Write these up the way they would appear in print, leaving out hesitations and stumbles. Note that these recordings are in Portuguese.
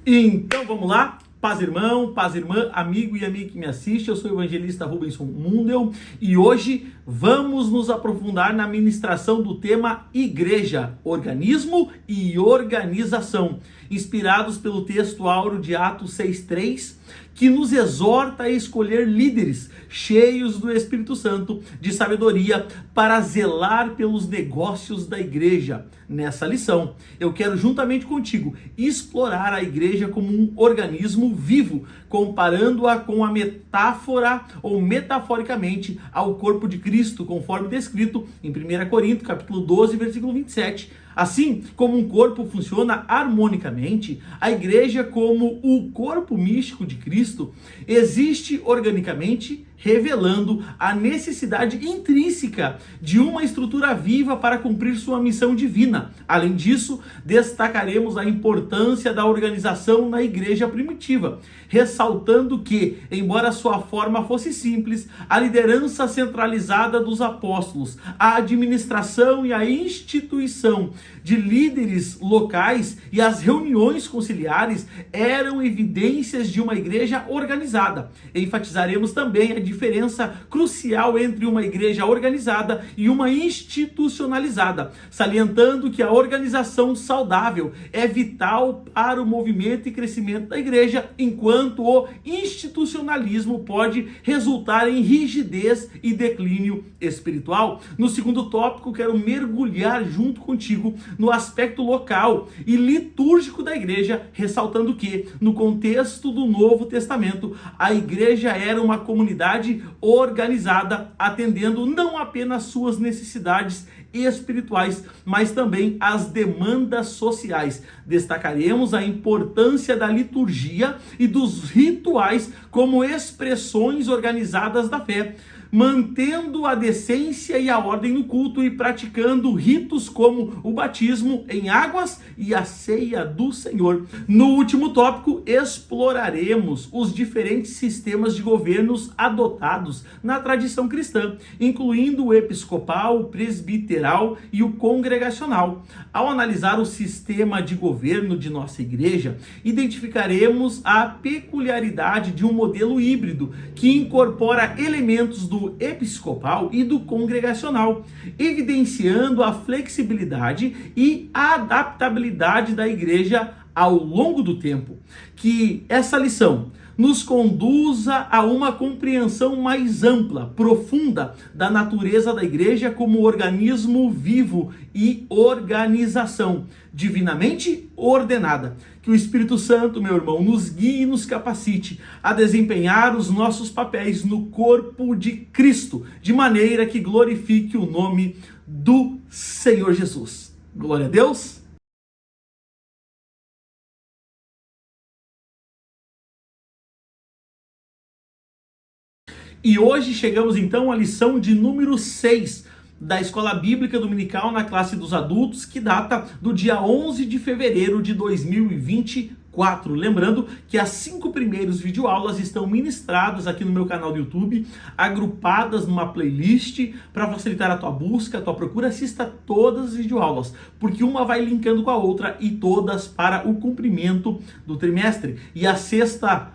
Então vamos lá, paz irmão, paz irmã, amigo e amiga que me assiste, eu sou o evangelista Rubenson Mundel e hoje vamos nos aprofundar na ministração do tema Igreja, Organismo e Organização, inspirados pelo texto áureo de Atos 6:3, que nos exorta a escolher líderes cheios do Espírito Santo, de sabedoria, para zelar pelos negócios da igreja. Nessa lição, eu quero juntamente contigo explorar a igreja como um organismo vivo, comparando-a com a metáfora ou metaforicamente ao corpo de Cristo, conforme descrito em 1 Coríntios, capítulo 12, versículo 27. Assim como um corpo funciona harmonicamente, a igreja, como o corpo místico de Cristo, existe organicamente, revelando a necessidade intrínseca de uma estrutura viva para cumprir sua missão divina. Além disso, destacaremos a importância da organização na igreja primitiva, ressaltando que, embora sua forma fosse simples, a liderança centralizada dos apóstolos, a administração e a instituição de líderes locais e as reuniões conciliares eram evidências de uma igreja organizada. Enfatizaremos também a diferença crucial entre uma igreja organizada e uma institucionalizada, salientando que a organização saudável é vital para o movimento e crescimento da igreja, enquanto o institucionalismo pode resultar em rigidez e declínio espiritual. No segundo tópico, quero mergulhar junto contigo no aspecto local e litúrgico da igreja, ressaltando que, no contexto do Novo Testamento, a igreja era uma comunidade organizada, atendendo não apenas suas necessidades espirituais, mas também as demandas sociais. Destacaremos a importância da liturgia e dos rituais como expressões organizadas da fé, mantendo a decência e a ordem no culto e praticando ritos como o batismo em águas e a ceia do Senhor. No último tópico, exploraremos os diferentes sistemas de governos adotados na tradição cristã, incluindo o episcopal, o presbiteral e o congregacional. Ao analisar o sistema de governo de nossa igreja, identificaremos a peculiaridade de um modelo híbrido que incorpora elementos do episcopal e do congregacional, evidenciando a flexibilidade e a adaptabilidade da igreja ao longo do tempo. Que essa lição nos conduza a uma compreensão mais ampla, profunda da natureza da igreja como organismo vivo e organização divinamente ordenada. Que o Espírito Santo, meu irmão, nos guie e nos capacite a desempenhar os nossos papéis no corpo de Cristo, de maneira que glorifique o nome do Senhor Jesus. Glória a Deus. E hoje chegamos então à lição de número 6 da Escola Bíblica Dominical na classe dos adultos, que data do dia 11 de fevereiro de 2024. Lembrando que as 5 primeiras videoaulas estão ministradas aqui no meu canal do YouTube, agrupadas numa playlist para facilitar a tua busca, a tua procura. Assista todas as videoaulas, porque uma vai linkando com a outra e todas para o cumprimento do trimestre. E a sexta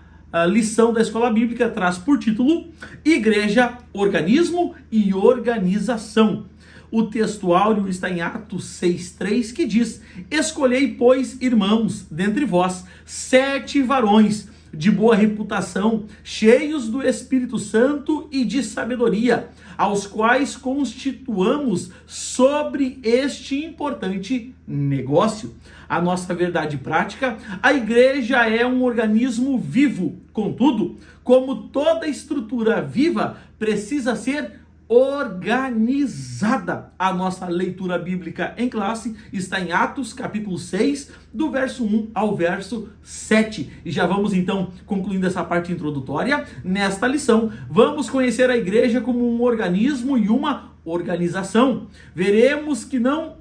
lição da Escola Bíblica traz por título Igreja, Organismo e Organização. O texto áureo está em Atos 6:3, que diz: Escolhei, pois, irmãos, dentre vós, 7 varões de boa reputação, cheios do Espírito Santo e de sabedoria, aos quais constituamos sobre este importante negócio. A nossa verdade prática: a igreja é um organismo vivo. Contudo, como toda estrutura viva, precisa ser organizada. A nossa leitura bíblica em classe está em Atos, capítulo 6, do verso 1 ao verso 7. E já vamos então concluindo essa parte introdutória. Nesta lição, vamos conhecer a igreja como um organismo e uma organização. Veremos que não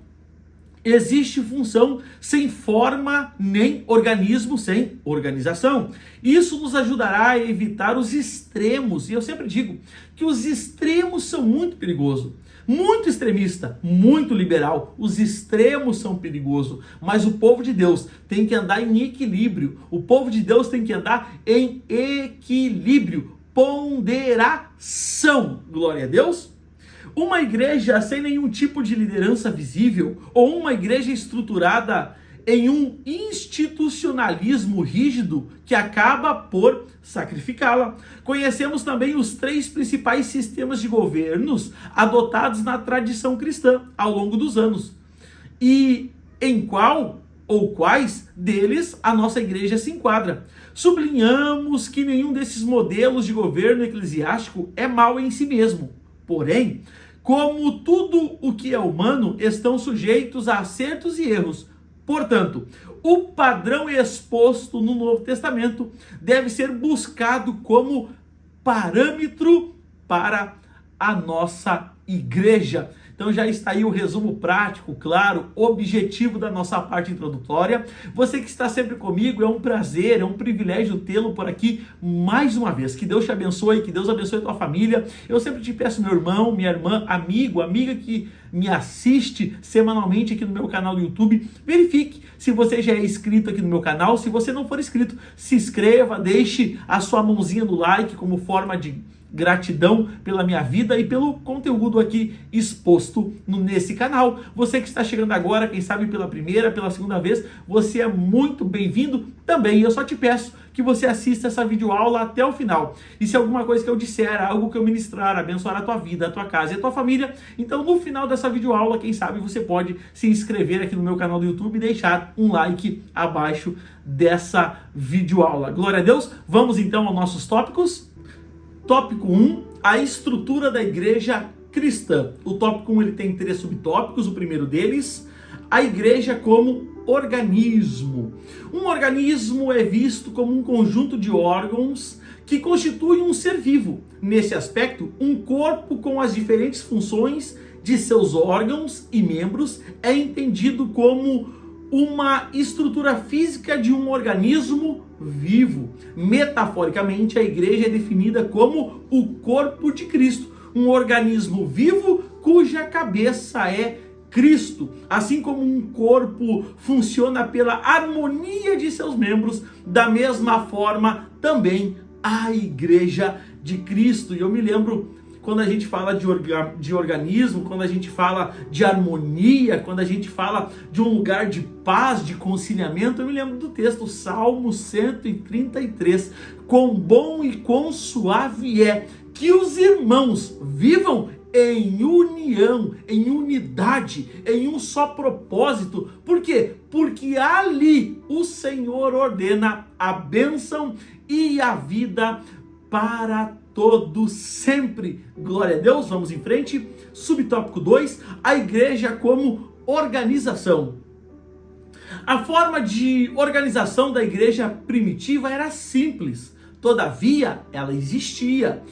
existe função sem forma, nem organismo sem organização. Isso nos ajudará a evitar os extremos. E eu sempre digo que os extremos são muito perigosos. muito extremista, muito liberal. Os extremos são perigosos, mas o povo de Deus tem que andar em equilíbrio. O povo de Deus tem que andar em equilíbrio, ponderação. Glória a Deus. Uma igreja sem nenhum tipo de liderança visível ou uma igreja estruturada em um institucionalismo rígido que acaba por sacrificá-la. Conhecemos também os 3 principais sistemas de governos adotados na tradição cristã ao longo dos anos. E em qual ou quais deles a nossa igreja se enquadra. Sublinhamos que nenhum desses modelos de governo eclesiástico é mau em si mesmo. Porém, como tudo o que é humano, estão sujeitos a acertos e erros. Portanto, o padrão exposto no Novo Testamento deve ser buscado como parâmetro para a nossa igreja. Então já está aí o resumo prático, claro, objetivo da nossa parte introdutória. Você que está sempre comigo, é um prazer, é um privilégio tê-lo por aqui mais uma vez. Que Deus te abençoe, que Deus abençoe a tua família. Eu sempre te peço, meu irmão, minha irmã, amigo, amiga que me assiste semanalmente aqui no meu canal do YouTube, verifique se você já é inscrito aqui no meu canal. Se você não for inscrito, se inscreva, deixe a sua mãozinha no like como forma de gratidão pela minha vida e pelo conteúdo aqui exposto nesse canal. Você que está chegando agora, quem sabe pela primeira, pela segunda vez, você é muito bem-vindo também. Eu só te peço que você assista essa videoaula até o final. E se alguma coisa que eu disser, algo que eu ministrar, abençoar a tua vida, a tua casa e a tua família, então no final dessa videoaula, quem sabe você pode se inscrever aqui no meu canal do YouTube e deixar um like abaixo dessa videoaula. Glória a Deus! Vamos então aos nossos tópicos. Tópico 1, a estrutura da igreja cristã. O tópico 1 ele tem 3 subtópicos. O primeiro deles, a igreja como organismo. Um organismo é visto como um conjunto de órgãos que constitui um ser vivo. Nesse aspecto, um corpo com as diferentes funções de seus órgãos e membros é entendido como uma estrutura física de um organismo vivo. Metaforicamente, a igreja é definida como o corpo de Cristo, um organismo vivo cuja cabeça é Cristo. Assim como um corpo funciona pela harmonia de seus membros, da mesma forma também a igreja de Cristo. E eu me lembro, quando a gente fala de organismo, quando a gente fala de harmonia, quando a gente fala de um lugar de paz, de conciliamento, eu me lembro do texto, Salmo 133. Quão bom e quão suave é que os irmãos vivam em união, em unidade, em um só propósito. Por quê? Porque ali o Senhor ordena a bênção e a vida para todos sempre. Glória a Deus, vamos em frente. Subtópico 2, a igreja como organização. A forma de organização da igreja primitiva era simples, todavia ela existia.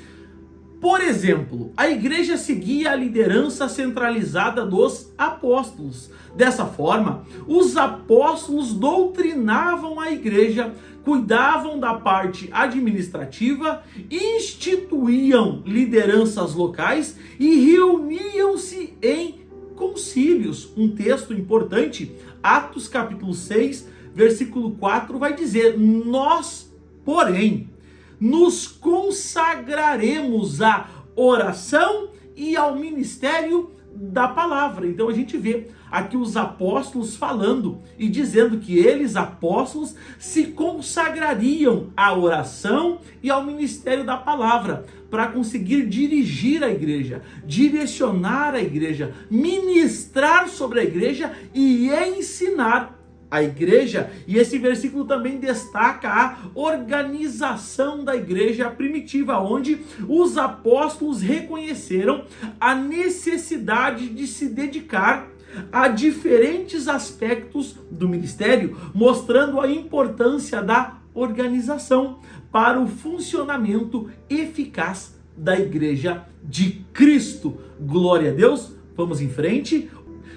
Por exemplo, a igreja seguia a liderança centralizada dos apóstolos. Dessa forma, os apóstolos doutrinavam a igreja, cuidavam da parte administrativa, instituíam lideranças locais e reuniam-se em concílios. Um texto importante, Atos capítulo 6, versículo 4, vai dizer: nós, porém, nos consagraremos à oração e ao ministério da palavra. Então a gente vê aqui os apóstolos falando e dizendo que eles, apóstolos, se consagrariam à oração e ao ministério da palavra para conseguir dirigir a igreja, direcionar a igreja, ministrar sobre a igreja e ensinar a igreja. E esse versículo também destaca a organização da igreja primitiva, onde os apóstolos reconheceram a necessidade de se dedicar a diferentes aspectos do ministério, mostrando a importância da organização para o funcionamento eficaz da igreja de Cristo. Glória a Deus. Vamos em frente.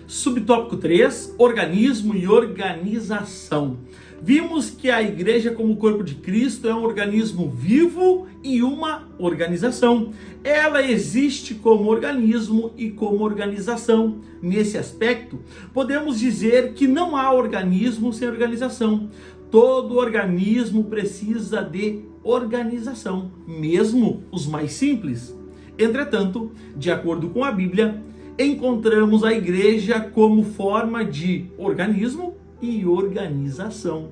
Subtópico 3, organismo e organização. Vimos que a igreja, como corpo de Cristo, é um organismo vivo e uma organização. Ela existe como organismo e como organização. Nesse aspecto, podemos dizer que não há organismo sem organização. Todo organismo precisa de organização, mesmo os mais simples. Entretanto, de acordo com a Bíblia, encontramos a igreja como forma de organismo e organização.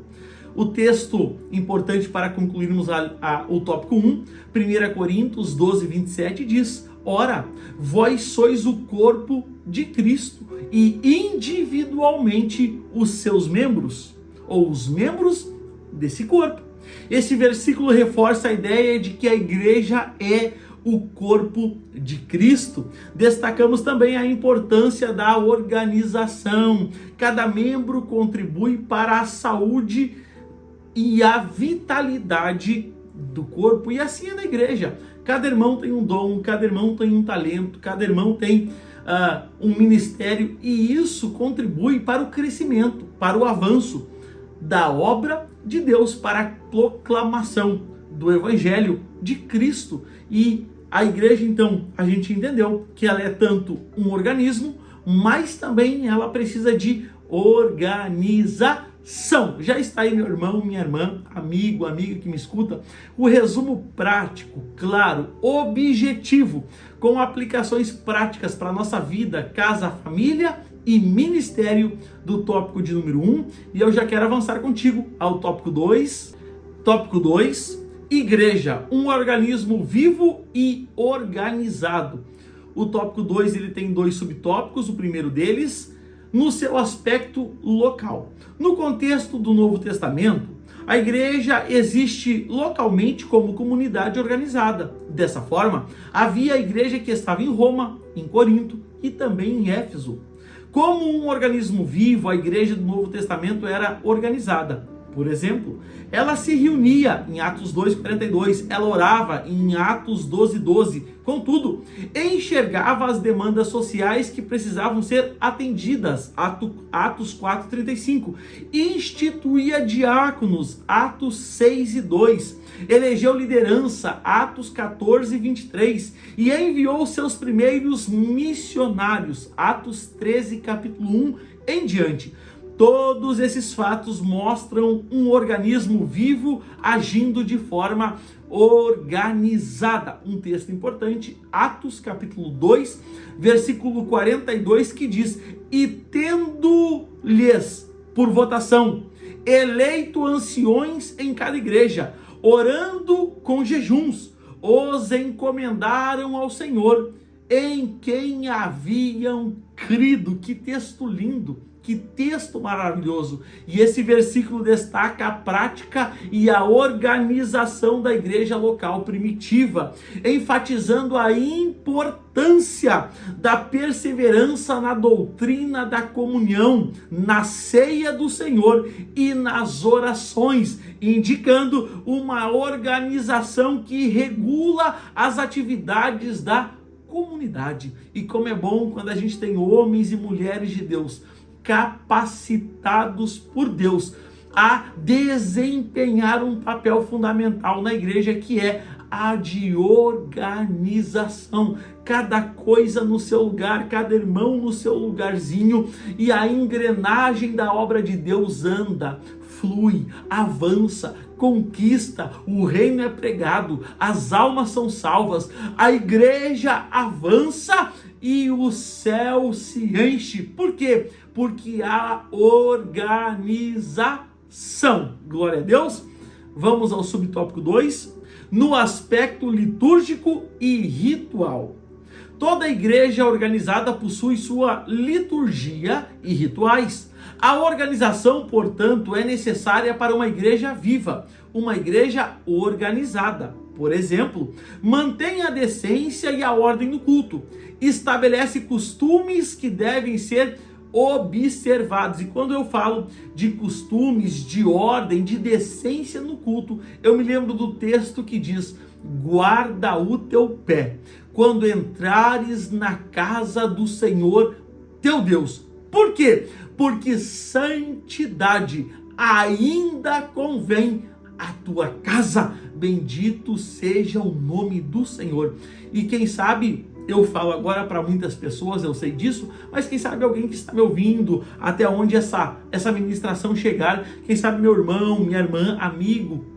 O texto importante para concluirmos o tópico 1, 1 Coríntios 12, 27 diz: ora, vós sois o corpo de Cristo e individualmente os seus membros, ou os membros desse corpo. Esse versículo reforça a ideia de que a igreja é o corpo de Cristo. Destacamos também a importância da organização. Cada membro contribui para a saúde e a vitalidade do corpo, e assim é na igreja. Cada irmão tem um dom, cada irmão tem um talento, cada irmão tem um ministério, e isso contribui para o crescimento, para o avanço da obra de Deus, para a proclamação do Evangelho de Cristo. E a igreja, então, a gente entendeu que ela é tanto um organismo, mas também ela precisa de organização. Já está aí, meu irmão, minha irmã, amigo, amiga que me escuta, o resumo prático, claro, objetivo, com aplicações práticas para a nossa vida, casa, família e ministério do tópico de número 1. E eu já quero avançar contigo ao tópico 2. Tópico 2. Igreja, um organismo vivo e organizado. O tópico 2 ele tem 2 subtópicos. O primeiro deles, no seu aspecto local. No contexto do Novo Testamento, a igreja existe localmente como comunidade organizada. Dessa forma, havia a igreja que estava em Roma, em Corinto e também em Éfeso. Como um organismo vivo, a igreja do Novo Testamento era organizada. Por exemplo, ela se reunia em Atos 2:42, ela orava em Atos 12:12. Contudo, enxergava as demandas sociais que precisavam ser atendidas, Atos 4:35. Instituía diáconos, Atos 6:2. Elegeu liderança, Atos 14:23. E enviou seus primeiros missionários, Atos 13, capítulo 1 em diante. Todos esses fatos mostram um organismo vivo agindo de forma organizada. Um texto importante, Atos capítulo 2, versículo 42, que diz: e tendo-lhes por votação eleito anciões em cada igreja, orando com jejuns, os encomendaram ao Senhor, em quem haviam crido. Que texto lindo! Que texto maravilhoso! E esse versículo destaca a prática e a organização da igreja local primitiva, enfatizando a importância da perseverança na doutrina da comunhão, na ceia do Senhor e nas orações, indicando uma organização que regula as atividades da comunidade. E como é bom quando a gente tem homens e mulheres de Deus capacitados por Deus a desempenhar um papel fundamental na igreja, que é a de organização. Cada coisa no seu lugar, cada irmão no seu lugarzinho, e a engrenagem da obra de Deus anda, flui, avança, conquista, o reino é pregado, as almas são salvas, a igreja avança e o céu se enche. Por quê? Porque há organização. Glória a Deus. Vamos ao subtópico 2, no aspecto litúrgico e ritual. Toda igreja organizada possui sua liturgia e rituais. A organização, portanto, é necessária para uma igreja viva, uma igreja organizada. Por exemplo, mantém a decência e a ordem no culto, estabelece costumes que devem ser observados. E quando eu falo de costumes, de ordem, de decência no culto, eu me lembro do texto que diz: guarda o teu pé quando entrares na casa do Senhor teu Deus. Por quê? Porque santidade ainda convém a tua casa. Bendito seja o nome do Senhor. E quem sabe, eu falo agora para muitas pessoas, eu sei disso, mas quem sabe alguém que está me ouvindo, até onde essa ministração chegar, quem sabe meu irmão, minha irmã,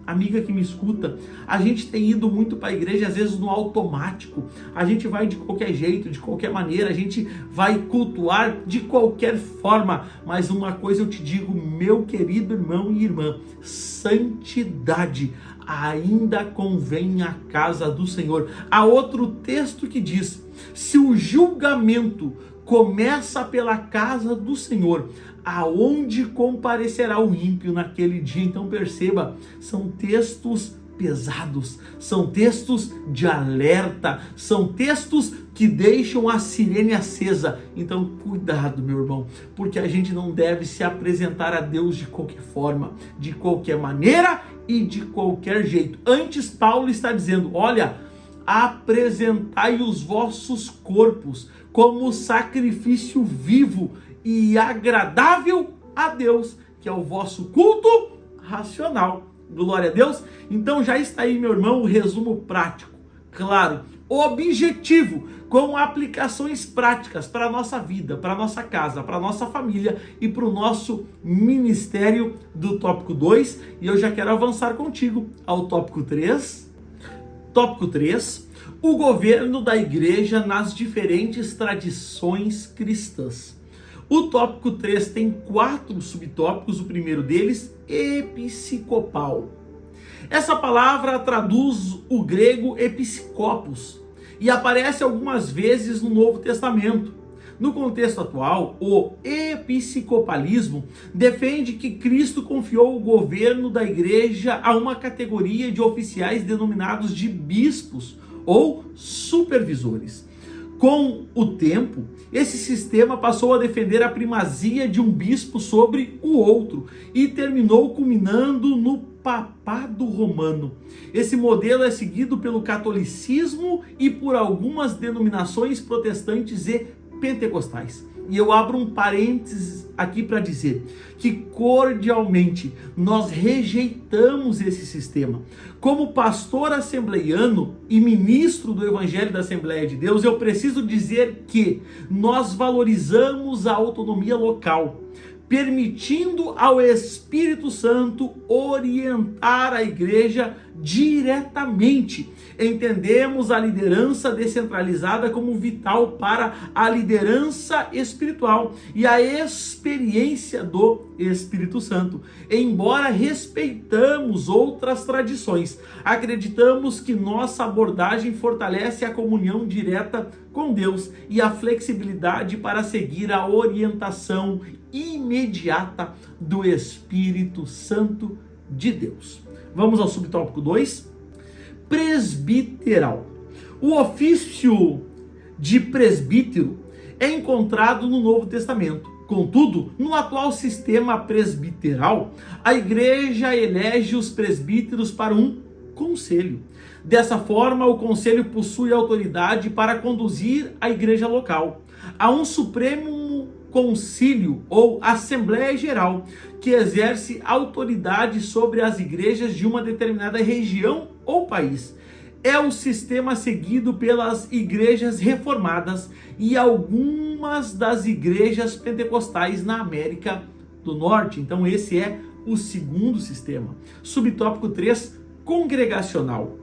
amiga que me escuta, a gente tem ido muito para a igreja, às vezes no automático, a gente vai de qualquer jeito, de qualquer maneira, a gente vai cultuar de qualquer forma, mas uma coisa eu te digo, meu querido irmão e irmã, santidade ainda convém à casa do Senhor. Há outro texto que diz: se o julgamento começa pela casa do Senhor, aonde comparecerá o ímpio naquele dia? Então perceba, são textos pesados, são textos de alerta, são textos que deixam a sirene acesa. Então cuidado, meu irmão, porque a gente não deve se apresentar a Deus de qualquer forma, de qualquer maneira e de qualquer jeito. Antes, Paulo está dizendo: olha, apresentai os vossos corpos como sacrifício vivo e agradável a Deus, que é o vosso culto racional. Glória a Deus. Então já está aí, meu irmão, o resumo prático, claro, objetivo, com aplicações práticas para a nossa vida, para a nossa casa, para a nossa família e para o nosso ministério do tópico 2. E eu já quero avançar contigo ao tópico 3. Tópico 3, o governo da igreja nas diferentes tradições cristãs. O tópico 3 tem 4 subtópicos, o primeiro deles, episcopal. Essa palavra traduz o grego episcopos e aparece algumas vezes no Novo Testamento. No contexto atual, o episcopalismo defende que Cristo confiou o governo da igreja a uma categoria de oficiais denominados de bispos ou supervisores. Com o tempo, esse sistema passou a defender a primazia de um bispo sobre o outro e terminou culminando no papado romano. Esse modelo é seguido pelo catolicismo e por algumas denominações protestantes e pentecostais. E eu abro um parênteses aqui para dizer que cordialmente nós rejeitamos esse sistema. Como pastor assembleiano e ministro do Evangelho da Assembleia de Deus, eu preciso dizer que nós valorizamos a autonomia local, permitindo ao Espírito Santo orientar a igreja diretamente. Entendemos a liderança descentralizada como vital para a liderança espiritual e a experiência do Espírito Santo. Embora respeitamos outras tradições, acreditamos que nossa abordagem fortalece a comunhão direta com Deus e a flexibilidade para seguir a orientação imediata do Espírito Santo de Deus. Vamos ao subtópico 2. Presbiteral. O ofício de presbítero é encontrado no Novo Testamento. Contudo, no atual sistema presbiteral, a igreja elege os presbíteros para um conselho. Dessa forma, o conselho possui autoridade para conduzir a igreja local. Há um supremo concílio ou assembleia geral que exerce autoridade sobre as igrejas de uma determinada região ou país. É o sistema seguido pelas igrejas reformadas e algumas das igrejas pentecostais na América do Norte. Então esse é o segundo sistema. Subtópico 3, congregacional.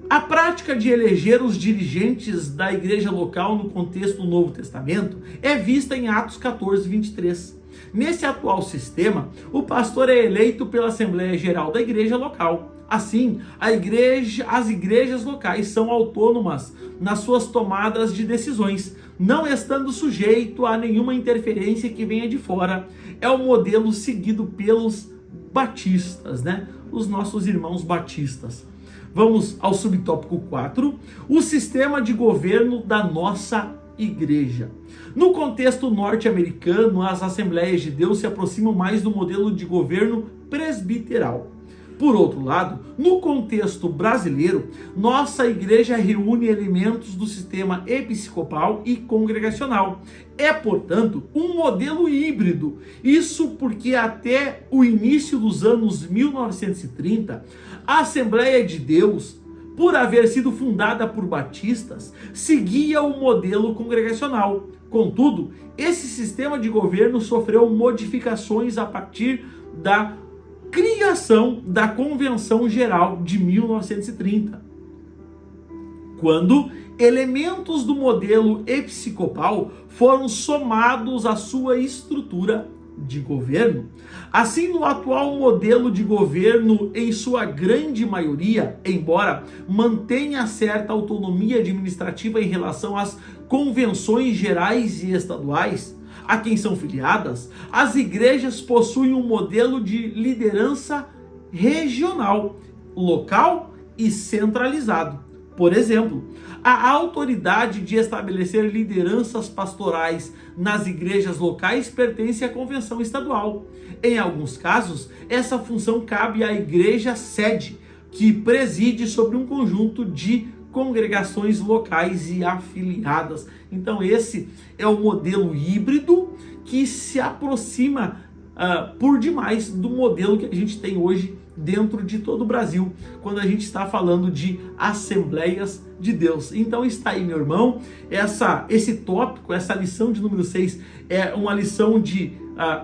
A prática de eleger os dirigentes da igreja local no contexto do Novo Testamento é vista em Atos 14, 23. Nesse atual sistema, o pastor é eleito pela Assembleia Geral da igreja local. Assim, as igrejas locais são autônomas nas suas tomadas de decisões, não estando sujeito a nenhuma interferência que venha de fora. É o modelo seguido pelos batistas, os nossos irmãos batistas. Vamos ao subtópico 4, o sistema de governo da nossa igreja. No contexto norte-americano, as Assembleias de Deus se aproximam mais do modelo de governo presbiteral. Por outro lado, no contexto brasileiro, nossa igreja reúne elementos do sistema episcopal e congregacional. É, portanto, um modelo híbrido. Isso porque até o início dos anos 1930, a Assembleia de Deus, por haver sido fundada por batistas, seguia o modelo congregacional. Contudo, esse sistema de governo sofreu modificações a partir da criação da Convenção Geral de 1930, quando elementos do modelo episcopal foram somados à sua estrutura de governo. Assim, no atual modelo de governo, em sua grande maioria, embora mantenha certa autonomia administrativa em relação às convenções gerais e estaduais a quem são filiadas, as igrejas possuem um modelo de liderança regional, local e centralizado. Por exemplo, a autoridade de estabelecer lideranças pastorais nas igrejas locais pertence à convenção estadual. Em alguns casos, essa função cabe à igreja sede, que preside sobre um conjunto de congregações locais e afiliadas. Então esse é o modelo híbrido que se aproxima por demais do modelo que a gente tem hoje dentro de todo o Brasil, quando a gente está falando de Assembleias de Deus. Então está aí, meu irmão, esse tópico, essa lição de número 6 é uma lição de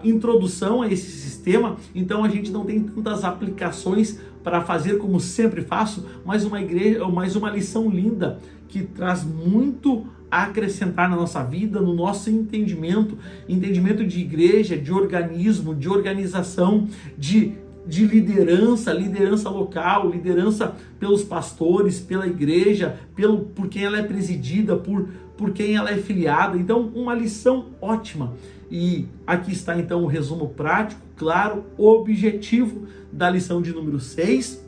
introdução a esse sistema. Então a gente não tem tantas aplicações para fazer como sempre faço, mas uma lição linda que traz muito a acrescentar na nossa vida, no nosso entendimento de igreja, de organismo, de organização, de liderança local, liderança pelos pastores, pela igreja, por quem ela é presidida, por quem ela é filiada. Então, uma lição ótima. E aqui está então o resumo prático, claro, objetivo da lição de número 6.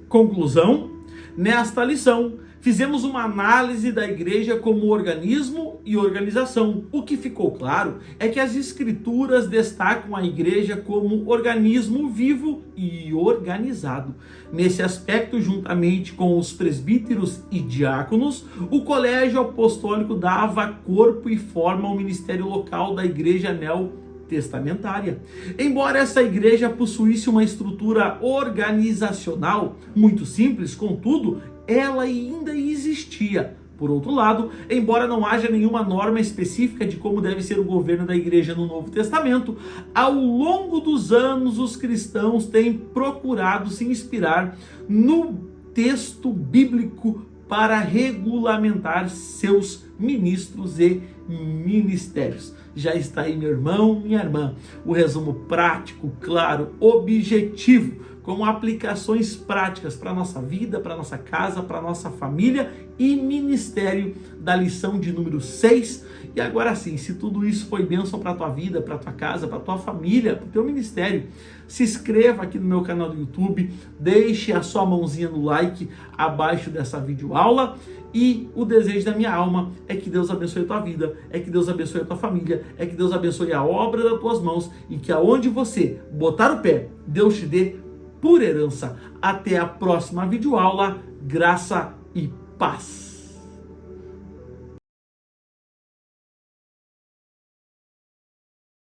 Conclusão: nesta lição, fizemos uma análise da igreja como organismo e organização. O que ficou claro é que as escrituras destacam a igreja como organismo vivo e organizado. Nesse aspecto, juntamente com os presbíteros e diáconos, o colégio apostólico dava corpo e forma ao ministério local da igreja neotestamentária. Embora essa igreja possuísse uma estrutura organizacional muito simples, contudo, ela ainda existia. Por outro lado, embora não haja nenhuma norma específica de como deve ser o governo da igreja no Novo Testamento, ao longo dos anos os cristãos têm procurado se inspirar no texto bíblico para regulamentar seus ministros e ministérios. Já está aí, meu irmão, minha irmã, o resumo prático, claro, objetivo, com aplicações práticas para a nossa vida, para a nossa casa, para a nossa família e ministério da lição de número 6. E agora sim, se tudo isso foi bênção para a tua vida, para a tua casa, para a tua família, para o teu ministério, se inscreva aqui no meu canal do YouTube, deixe a sua mãozinha no like abaixo dessa videoaula. E o desejo da minha alma é que Deus abençoe a tua vida, é que Deus abençoe a tua família, é que Deus abençoe a obra das tuas mãos e que aonde você botar o pé, Deus te dê por herança. Até a próxima videoaula, graça e paz.